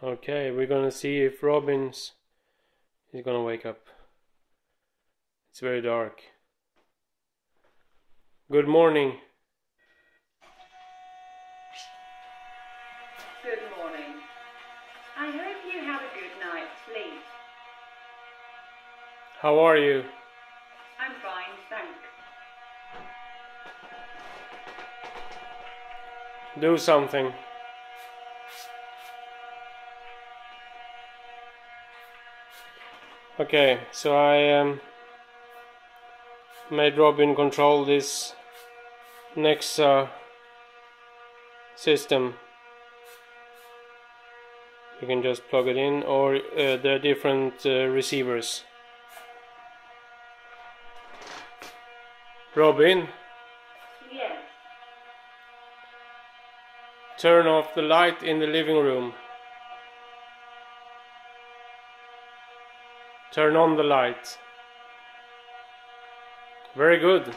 Okay, we're gonna see if Robyn's is gonna wake up. It's very dark. Good morning. Good morning. I hope you had a good night's sleep. How are you? I'm fine, thanks. Do something. Okay, so I made Robyn control this next system. You can just plug it in, or there are different receivers. Robyn, Yes. turn off the light in the living room. Turn on the light. Very good.